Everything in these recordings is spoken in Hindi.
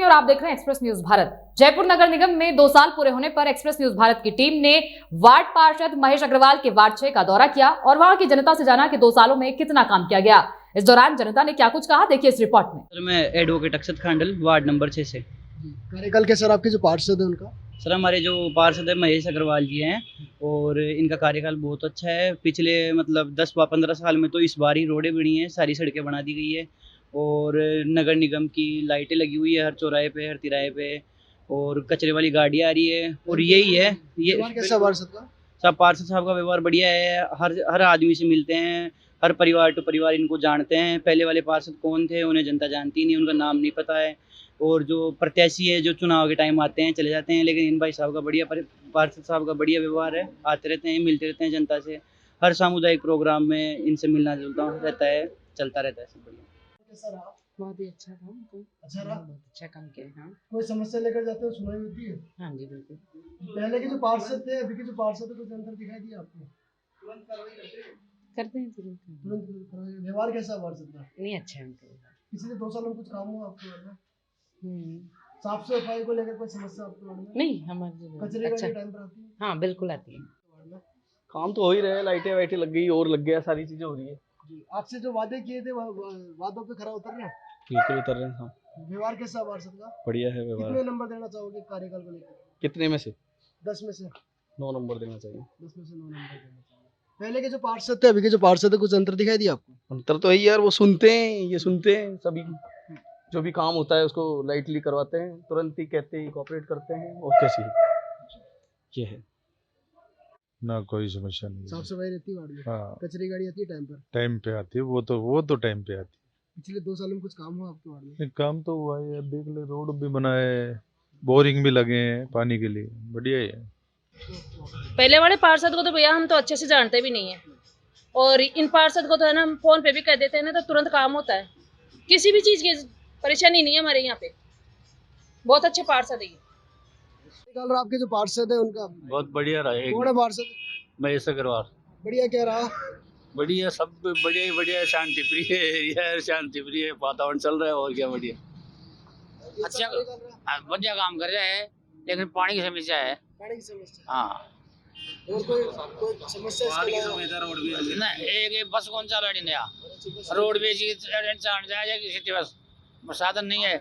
और आप देख रहे हैं एक्सप्रेस न्यूज भारत। जयपुर नगर निगम में 2 साल पूरे होने पर एक्सप्रेस न्यूज भारत की टीम ने वार्ड पार्षद महेश अग्रवाल के वार्ड 6 का दौरा किया और वहां की जनता से जाना कि 2 सालों में कितना काम किया गया। इस दौरान जनता ने क्या कुछ कहा, देखिए इस रिपोर्ट में। सर, मैं एडवोकेट अक्षत खांडल, वार्ड नंबर 6 से। कार्यकाल के सर आपके जो पार्षद है उनका? सर, हमारे जो पार्षद है महेश अग्रवाल जी हैं और इनका कार्यकाल बहुत अच्छा है। पिछले मतलब 10-15 साल में तो इस बार ही रोडें बनी हैं, सारी सड़कें बना दी गई है और नगर निगम की लाइटें लगी हुई है हर चौराहे पे, हर तिराहे पे, और कचरे वाली गाड़ी आ रही है। और यही है ये कैसा पार्षद का? सब पार्षद साहब का व्यवहार बढ़िया है। हर आदमी से मिलते हैं, हर परिवार टू परिवार इनको जानते हैं। पहले वाले पार्षद कौन थे उन्हें जनता जानती नहीं, उनका नाम नहीं पता है। और जो प्रत्याशी है जो चुनाव के टाइम आते हैं चले जाते हैं, लेकिन इन भाई साहब का बढ़िया पार्षद साहब का बढ़िया व्यवहार है। आते रहते हैं, मिलते रहते हैं जनता से। हर सामुदायिक प्रोग्राम में इनसे मिलना जुलना रहता है, चलता रहता है सब बढ़िया। बहुत ही अच्छा काम तो अच्छा रहा? बहुत अच्छा काम किया। हाँ कोई समस्या लेकर जाते हो, सुनाई होती है? हाँ जी बिल्कुल। पहले के जो पार्षद थे अभी के जो पार्षद है कुछ अंतर दिखाई दिया आपको? करते हैं तुरंत काम। तुरंत व्यवहार कैसा है पार्षद का? नहीं अच्छा है उनका। पिछले 2 सालों में कुछ काम हुआ आपके वार्ड में? हम्म। साफ सफाई को लेकर कोई समस्या आपके वार्ड में? नहीं हमारे कचरे अच्छा। का टाइम पर आती है? हाँ बिल्कुल आती है। काम तो हो ही रहे, लाइटें वाइटें लग गई और लग गया, सारी चीजें हो रही है। जी, आपसे जो वादे किए थे वादों पे खरा उतर रहे हैं? बिल्कुल उतर रहे हैं। हाँ व्यवहार कैसा है पार्षद का? बढ़िया है व्यवहार। कितने नंबर देना चाहोगे कार्यकाल को लेकर? कितने में से? 10 में से 9 नंबर देना चाहिए। 10 में से 9 नंबर देना चाहिए। पहले के जो पार्षद थे अभी के जो पार्षद है कुछ अंतर दिखाई दिया आपको? अंतर तो है यार, वो सुनते हैं, ये सुनते हैं सभी, जो भी काम होता है उसको लाइटली करवाते हैं, तुरंत ही कहते हैं, कोऑपरेट करते हैं। और कैसी ये है ना, कोई समस्या नहीं साफ है। सफाई रहती है वार्ड में? हाँ, कचरे गाड़ी आती है टाइम पर? टाइम पे आती है, वो तो टाइम पे आती पिछले 2 सालों में कुछ काम हुआ आपके वार्ड में? है। काम तो हुआ है, देख ले, रोड भी बनाए, बोरिंग भी लगे हैं पानी के लिए, बढ़िया ही है। पहले वाले पार्षद को तो भैया हम तो अच्छे से जानते भी नहीं है, और इन पार्षद को तो है ना, हम फोन पे भी कह देते हैं ना तो तुरंत काम होता है। किसी भी चीज की परेशानी नहीं है हमारे यहाँ पे। बहुत अच्छे पार्षद है। निकाल आपके जो पार्षद है उनका बहुत बढ़िया रहा। कौन है पार्षद? महेश अग्रवाल। बढ़िया क्या रहा? बढ़िया, सब बढ़िया ही बढ़िया। शांति प्रिय एरिया है, शांति प्रिय वातावरण चल रहा है, और क्या बढ़िया। अच्छा बढ़िया काम कर रहे हैं, लेकिन पानी की समस्या है। पानी की समस्या? हाँ, और कोई समस्या इसके अलावा? रोड भी ना, एक बस कौन सा लड़ी नया रोड भी सिटी बस साधन नहीं है।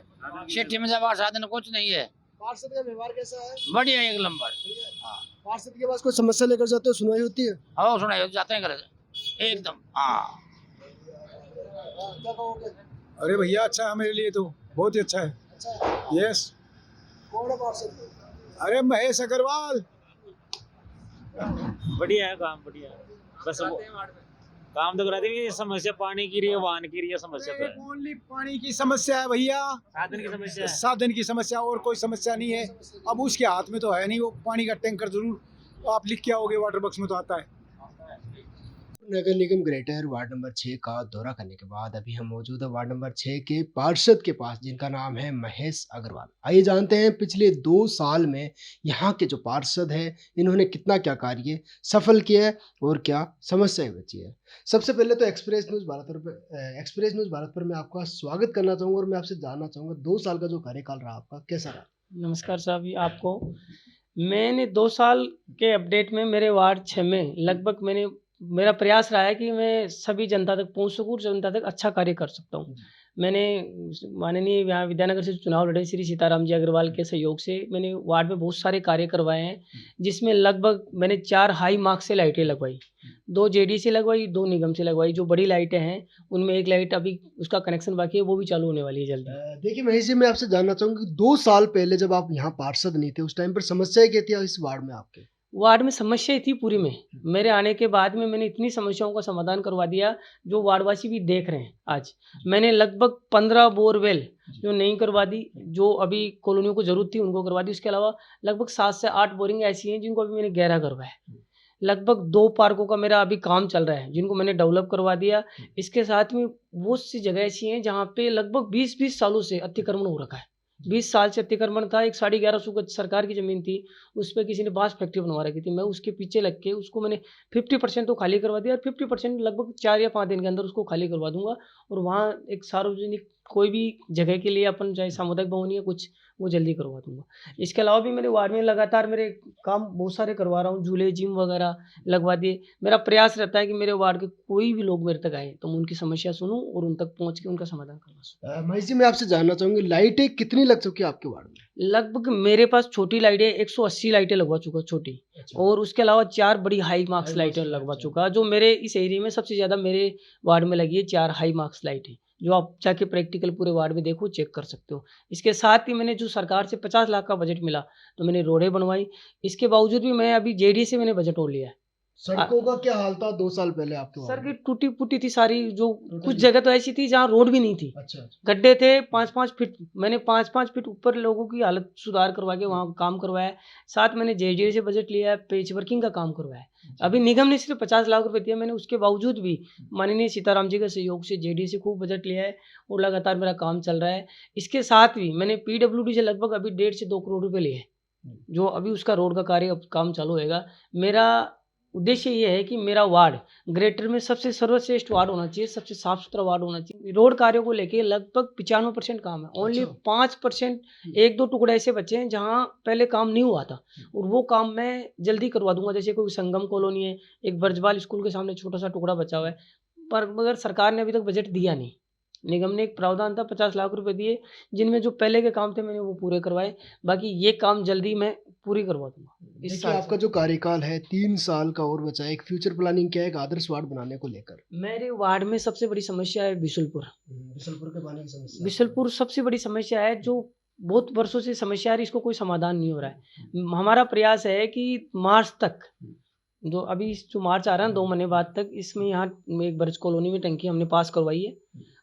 सिटी में जब साधन कुछ नहीं है। पार्षद का व्यवहार कैसा है? बढ़िया, एक नंबर। पार्षद के पास कोई समस्या लेकर जाते हो, सुनवाई होती है? हाँ सुना जाते हैं घर एकदम। हाँ क्या कहोगे? अरे भैया अच्छा है, मेरे लिए तो बहुत ही अच्छा है। अच्छा, यस। कौन है पार्षद? अरे महेश अग्रवाल। बढ़िया है काम, बढ़िया है। बस वो काम तो कराते हैं। समस्या पानी की रही है, वाहन की रही है, समस्या तो है। ओनली पानी की समस्या है भैया, साधन की समस्या है। साधन की समस्या, और कोई समस्या नहीं है। अब उसके हाथ में तो है नहीं, वो पानी का टैंकर जरूर आप लिख के आओगे, वाटर बॉक्स में तो आता है। नगर निगम ग्रेटर वार्ड नंबर 6 का दौरा करने के बाद अभी हम मौजूद है वार्ड नंबर 6 के पार्षद के पास, जिनका नाम है महेश अग्रवाल। आइए जानते हैं पिछले 2 साल में यहाँ के जो पार्षद हैं इन्होंने कितना क्या कार्य सफल किया है और क्या समस्याएं बची है। सबसे पहले तो एक्सप्रेस न्यूज़ भारत पर मैं आपका स्वागत करना चाहूँगा और मैं आपसे जानना चाहूँगा 2 साल का जो कार्यकाल रहा आपका कैसा रहा? नमस्कार साहब आपको। मैंने 2 साल के अपडेट में मेरे वार्ड 6 में लगभग मेरा प्रयास रहा है कि मैं सभी जनता तक पहुंच सकूं, जनता तक अच्छा कार्य कर सकता हूं। मैंने माननीय यहाँ विद्यानगर से चुनाव लड़े श्री सीताराम जी अग्रवाल के सहयोग से मैंने वार्ड में बहुत सारे कार्य करवाए हैं, जिसमें लगभग मैंने 4 हाई मार्क से लाइटें लगवाई, 2 जेडी से लगवाई, 2 निगम से लगवाई। जो बड़ी लाइटें हैं उनमें एक लाइट अभी उसका कनेक्शन बाकी है, वो भी चालू होने वाली है जल्दी। देखिए महेश जी, मैं आपसे जानना चाहूँगा 2 साल पहले जब आप यहाँ पार्षद नहीं थे उस टाइम पर समस्याएं क्या थी इस वार्ड में आपके? वार्ड में समस्या थी पूरी में। मेरे आने के बाद में मैंने इतनी समस्याओं का समाधान करवा दिया जो वार्डवासी भी देख रहे हैं। आज मैंने लगभग 15 बोरवेल जो नहीं करवा दी, जो अभी कॉलोनियों को जरूरत थी उनको करवा दी। उसके अलावा लगभग 7 से 8 बोरिंग ऐसी हैं जिनको अभी मैंने गहरा करवाया है। लगभग 2 पार्कों का मेरा अभी काम चल रहा है जिनको मैंने डेवलप करवा दिया। इसके साथ में बहुत सी जगह ऐसी हैं जहाँ पे लगभग 20-20 सालों से अतिक्रमण हो रखा है। 20 साल से अतिक्रमण था। एक 1150 गज सरकार की ज़मीन थी, उस पर किसी ने बांस फैक्ट्री बनवा रखी थी। मैं उसके पीछे लग के उसको मैंने 50% तो खाली करवा दिया और 50% लगभग 4 या 5 दिन के अंदर उसको खाली करवा दूंगा और वहाँ एक सार्वजनिक कोई भी जगह के लिए अपन चाहे सामुदायिक भवन या कुछ वो जल्दी करवा दूंगा। इसके अलावा भी मेरे वार्ड में लगातार मेरे काम बहुत सारे करवा रहा हूँ, झूले जिम वगैरह लगवा दिए। मेरा प्रयास रहता है कि मेरे वार्ड के कोई भी लोग मेरे तक आए तो मैं उनकी समस्या सुनूं और उन तक पहुंच के उनका समाधान करवा सकूं। महेश जी, मैं आपसे जानना चाहूंगी, लाइटें कितनी लग चुकी है आपके वार्ड में? लगभग मेरे पास छोटी लाइटें 180 लाइटें लगवा चुका छोटी, और उसके अलावा 4 बड़ी हाई मार्क्स लाइटें लगवा चुका, जो मेरे इस एरिया में सबसे ज़्यादा मेरे वार्ड में लगी है। 4 हाई मार्क्स लाइटें जो आप जाके प्रैक्टिकल पूरे वार्ड में देखो, चेक कर सकते हो। इसके साथ ही मैंने जो सरकार से 50 लाख का बजट मिला तो मैंने रोडें बनवाई। इसके बावजूद भी मैं अभी जेडीए से मैंने बजट और लिया है। सड़कों का क्या हाल था 2 साल पहले आपके वार्ड में? सड़कें टूटी फूटी थी सारी, जो कुछ जगह तो ऐसी थी जहाँ रोड भी नहीं थी, अच्छा, गड्ढे थे 5-5 फीट। मैंने 5-5 फीट ऊपर लोगों की हालत सुधार करवा के वहाँ काम करवाया। साथ मैंने जेडीए से बजट लिया है, पेच वर्किंग का काम करवाया। अभी निगम ने सिर्फ 50 लाख रुपए दिया, मैंने उसके बावजूद भी माननीय सीताराम जी के सहयोग से जेडीए से खूब बजट लिया है और लगातार मेरा काम चल रहा है। इसके साथ भी मैंने पीडब्ल्यूडी से लगभग अभी 1.5 से 2 करोड़ रुपए लिए हैं, जो अभी उसका रोड का कार्य अब काम चालू होएगा। मेरा उद्देश्य ये है कि मेरा वार्ड ग्रेटर में सबसे सर्वश्रेष्ठ वार्ड होना चाहिए, सबसे साफ सुथरा वार्ड होना चाहिए। रोड कार्यों को लेके लगभग 95% काम है, ओनली 5% 1-2 टुकड़े ऐसे बचे हैं जहाँ पहले काम नहीं हुआ था, और वो काम मैं जल्दी करवा दूंगा। जैसे कोई संगम कॉलोनी है, एक ब्रजबाल स्कूल के सामने छोटा सा टुकड़ा बचा हुआ है, पर मगर सरकार ने अभी तक बजट दिया नहीं। निगम ने एक प्रावधान था, 50 लाख रुपए दिए, जिनमें जो पहले के काम थे मैंने वो पूरे करवाए। बाकी ये काम जल्दी मैं पूरी करवा दूंगा इस देखिए, साल आपका जो कार्यकाल है 3 साल का और बचा है, एक फ्यूचर प्लानिंग क्या है एक आदर्श वार्ड बनाने को लेकर? मेरे वार्ड में सबसे बड़ी समस्या है बिशुलपुर। बिशुलपुर के पानी की समस्या? बिशुलपुर सबसे बड़ी समस्या है, जो बहुत वर्षों से समस्या है, इसको कोई समाधान नहीं हो रहा है। हमारा प्रयास है कि मार्च तक, जो अभी जो मार्च आ रहा है 2 महीने बाद तक, इसमें यहाँ एक ब्रज कॉलोनी में टंकी हमने पास करवाई है,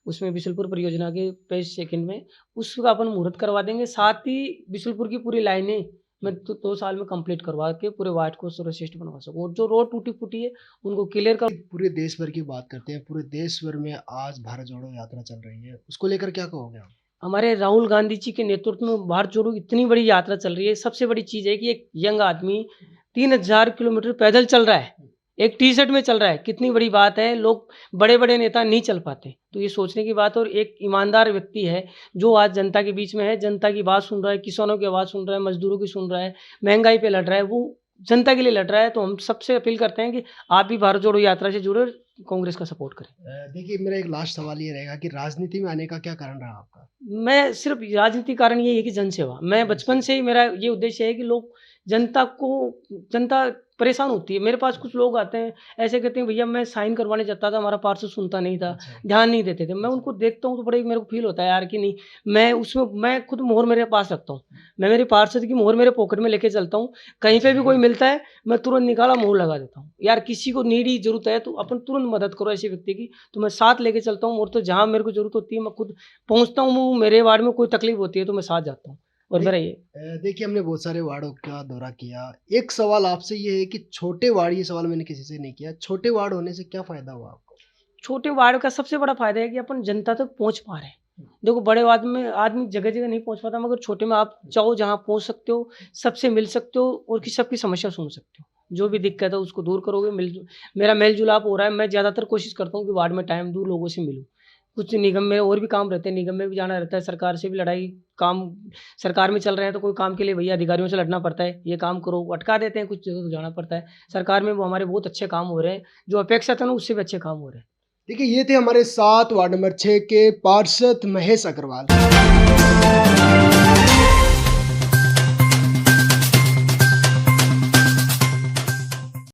उसमें बिशुलपुर परियोजना के फेज 2 में उसका अपन मुहूर्त करवा देंगे। साथ ही बिशुलपुर की पूरी लाइनें मैं 2 साल में कंप्लीट करवा के पूरे वार्ड को सर्वश्रेष्ठ बनवा सकूँ, और जो रोड टूटी फूटी है उनको क्लियर कर। पूरे देश भर की बात करते हैं, पूरे देश भर में आज भारत जोड़ो यात्रा चल रही है, उसको लेकर क्या कहोगे आप? हमारे राहुल गांधी जी के नेतृत्व में भारत जोड़ो इतनी बड़ी यात्रा चल रही है। सबसे बड़ी चीज़ है कि एक यंग आदमी 3000 किलोमीटर पैदल चल रहा है, एक टी शर्ट में चल रहा है, कितनी बड़ी बात है। लोग बड़े बड़े नेता नहीं चल पाते, तो ये सोचने की बात। और एक ईमानदार व्यक्ति है जो आज जनता के बीच में है, जनता की बात सुन रहा है, किसानों की आवाज़ सुन रहा है, मजदूरों की सुन रहा है, महंगाई पे लड़ रहा है, वो जनता के लिए लड़ रहा है। तो हम सबसे अपील करते हैं कि आप भी भारत जोड़ो यात्रा से जुड़े, कांग्रेस का सपोर्ट करें। देखिए, मेरा एक लास्ट सवाल ये रहेगा कि राजनीति में आने का क्या कारण रहा आपका? मैं सिर्फ राजनीति कारण ये है कि जनसेवा। मैं बचपन से ही मेरा ये उद्देश्य है कि लोग जनता परेशान होती है। मेरे पास कुछ लोग आते हैं ऐसे कहते हैं, भैया मैं साइन करवाने जाता था, हमारा पार्षद सुनता नहीं था, ध्यान नहीं देते थे। मैं उनको देखता हूँ तो बड़े मेरे को फील होता है यार कि नहीं, मैं खुद मोहर मेरे पास रखता हूँ, मैं मेरे पार्षद की मोहर मेरे पॉकेट में लेके चलता हूँ। कहीं पे भी कोई मिलता है मैं तुरंत निकाला मोहर लगा देता हूँ। यार किसी को नीडी जरूरत है तो अपन तुरंत मदद करो ऐसे व्यक्ति की, तो मैं साथ लेके चलता हूँ। और तो जहाँ मेरे को जरूरत होती है मैं खुद पहुँचता हूँ। मेरे वार्ड में कोई तकलीफ होती है तो मैं साथ जाता हूँ। और मेरा ये देखिए, हमने बहुत सारे वार्डों का दौरा किया। एक सवाल आपसे ये है कि छोटे वार्ड, ये सवाल मैंने किसी से नहीं किया, छोटे वार्ड होने से क्या फायदा हुआ आपको? छोटे वार्ड का सबसे बड़ा फायदा है कि अपन जनता तक पहुंच पा रहे हैं। देखो, बड़े वार्ड में आदमी जगह जगह नहीं पहुंच पाता, मगर छोटे में आप चाहो जहां पहुंच सकते हो, सबसे मिल सकते हो और सबकी समस्या सुन सकते हो। जो भी दिक्कत है उसको दूर करोगे। मेरा मेल जुलाप हो रहा है। मैं ज़्यादातर कोशिश करता हूँ कि वार्ड में टाइम दूँ, लोगों से मिलूँ। कुछ निगम में और भी काम रहते हैं, निगम में भी जाना रहता है, सरकार से भी लड़ाई, काम सरकार में चल रहे हैं तो कोई काम के लिए भैया अधिकारियों से लड़ना पड़ता है, ये काम करो, अटका देते हैं, कुछ जगह तो जाना पड़ता है। सरकार में वो हमारे बहुत अच्छे काम हो रहे हैं, जो अपेक्षा था ना उससे भी अच्छे काम हो रहे हैं। देखिए, ये थे हमारे 7 वार्ड नंबर 6 के पार्षद महेश अग्रवाल।